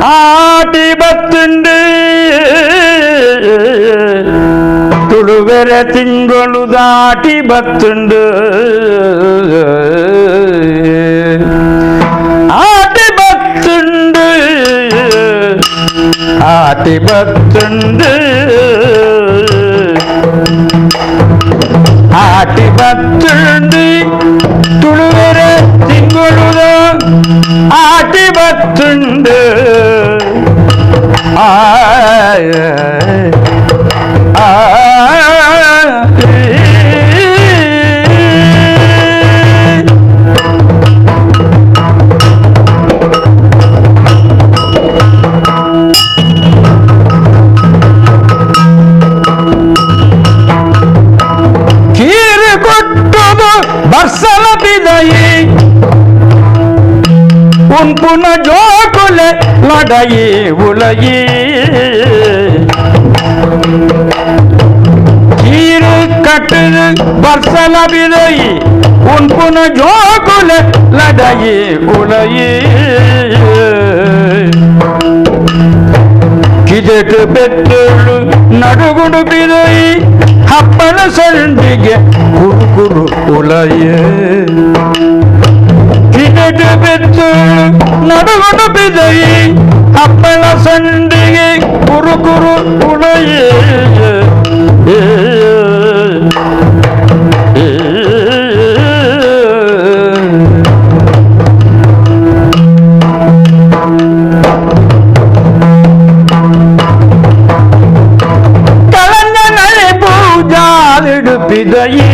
ಆಟಿ ಬತ್ತುಂಡು ತುಳುವೆರೆ ತಿಂಗಳು ದಾಟಿ ಬತ್ತುಂಡು ಆಟಿ ಬತ್ತುಂಡು ಆಟಿ ಬತ್ತುಂಡು ಆಟಿ ಬತ್ತುಂಡು ತುಳುವೆರೆ ತಿಂಗಳು ಆಟಿ ಬತ್ತುಂಡು ಕೀರು ಕೊಟ್ಟುದು ಬರ್ಸಲ ಬಿದಯಿ ಉನ್ಪುನ ಜೋಕುಲೆ ಲಡಯಿ ಉಲಯಿ ಕೀರು ಕಟ್ಟದು ಬರ್ಸಲ ಬಿದಯಿ ಉನ್ಪುನ ಜೋಕುಲೆ ಲಡಯಿ ಉಲಯಿ ಕಿದೆಟು ಬೆತ್ತಳು ನಡುಗುಡು ಬಿದಯಿ ಹಪ್ಪಳ ಸಂಡಿಗೆ ಕುರುಕುರು ಉಲಯೇ ಕಿದೆಟು ಬೆತ್ತಳು ನಡುಗುಡು ಬಿದಯಿ ಹಪ್ಪಳ ಸಂಡಿಗೆ ಕುರುಕುರು ಉಲಯೇ ಬಿದಯಿ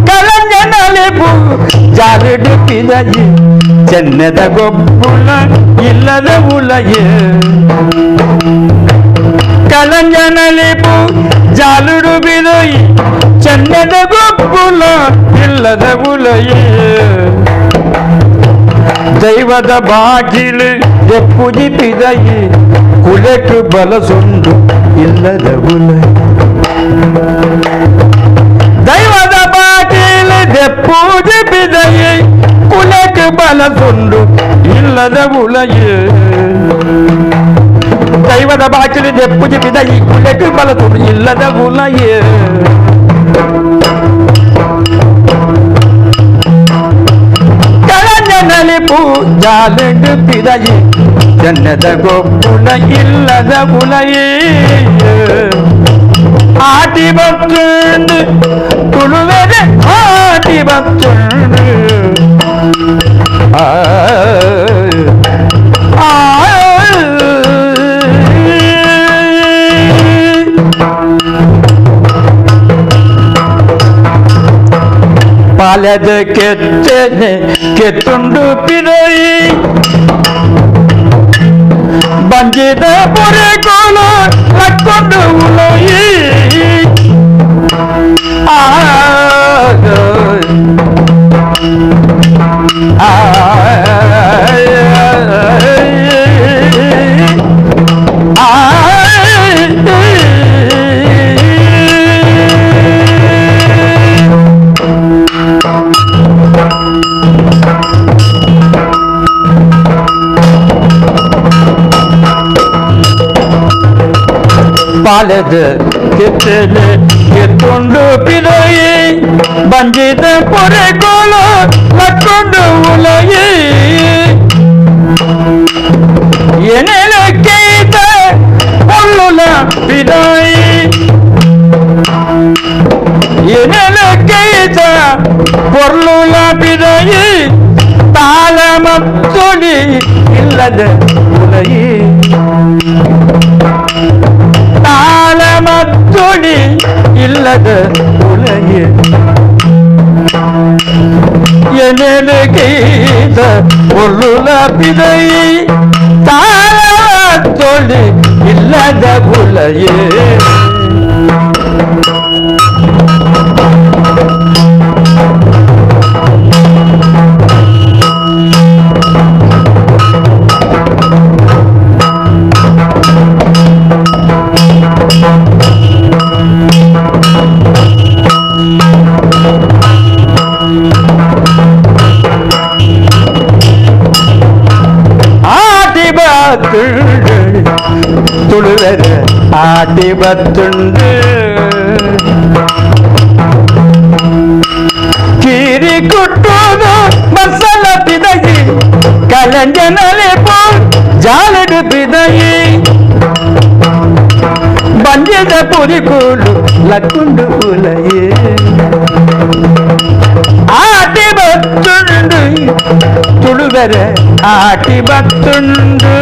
ಕಲಂಜನಲೆಬು ಜಾಲಿಡು ಬಿದಯಿ ಚೆನ್ನದ ಗೊಬ್ಬುಳ ಇಲ್ಲದ ಉಲಯೇ ಕಲಂಜನಲಿಪು ಜಾಲುಡು ಬಿದಯಿ ಚೆನ್ನದ ಗೊಬ್ಬುಳ ಇಲ್ಲದ ಉಲಯೇ ದೈವದ ಬಾಗಿಲು ಎಪ್ಪುಜಿ ಬಿದಯಿ ಕುಲೆಟು ಬಲಸೊಂದು ಇಲ್ಲದ ಉಲಯೇ ದೈವದ ಬಾಗಿಲು ಎಪ್ಪುಜಿ ಬಿದಯಿ ಕುಲೆಟು ಬಲಸೊಂದು ಇಲ್ಲದ ಉಲಯೇ ದೈವದ ಬಾಗಿಲು ಎಪ್ಪುಜಿ ಬಿದಯಿ ಕುಲೆಟು ಬಲಸೊಂದು ಇಲ್ಲದ ಉಲಯೇ ಕಲಂಜನಲಿಪು ಜಾಲಿಡು ಬಿದಯಿ ಚೆನ್ನದ ಗೊಬ್ಬುಳ ಇಲ್ಲದ ಉಲಯೇ ಆಟಿ ಬತ್ತುಂಡು ತುಳುವೆರೆ ಆಟಿ ಬತ್ತುಂಡು ಪಾಲದ ಕೆತ್ತನೆ ಕೆತ್ತುಂಡು ಬಿದಯಿ ಬಂಜಿದ ಪೊರೆಗೋಲು ಲಕ್ಕೊಂಡು ಉಲಯಿ ಪಾಲದ ಕೆತ್ತನೆ ಕೆತ್ತುಂಡು ಬಿದಯಿ ಬಂಜಿದ ಪೊರೆಗೋಲು ಲಕ್ಕೊಂಡು ಉಲಯಿ ಎನೆಲಕ್ಕೈತ ಪೊಲ್ಲುಲ ಬಿದಯಿ ಎನೆಲಕ್ಕೈತ ಪೊರ್ಲುಲ ಬಿದಯಿ ತಾಳ ಮತ್ತೊಡಿ ಇಲ್ಲದ ಉಲಯಿ ತಾಳ ಮತ್ತೊಡಿ ಇಲ್ಲದ ಉಲಯೇ ಎನೆಲಕ್ಕೈತ ಪೊರ್ಲುಲ ಬಿದಯಿ ತಾಳ ಮತ್ತೊಡಿ ಇಲ್ಲದ ಉಲಯೇ ബത്തുണ്ട് കീരി കുട്ടുന്നു മസാല പിതകി കലഞ്ചനലെ പോൽ ജാലട് പിതകി ಬಂಜದ ಪುರಿಕೂಲು ಲಕ್ಕುಂಡು ಉಲಯೇ ಆಟಿ ಬತ್ತುಂಡು ತುಳುವೆರೆ ಆಟಿ ಬತ್ತುಂಡು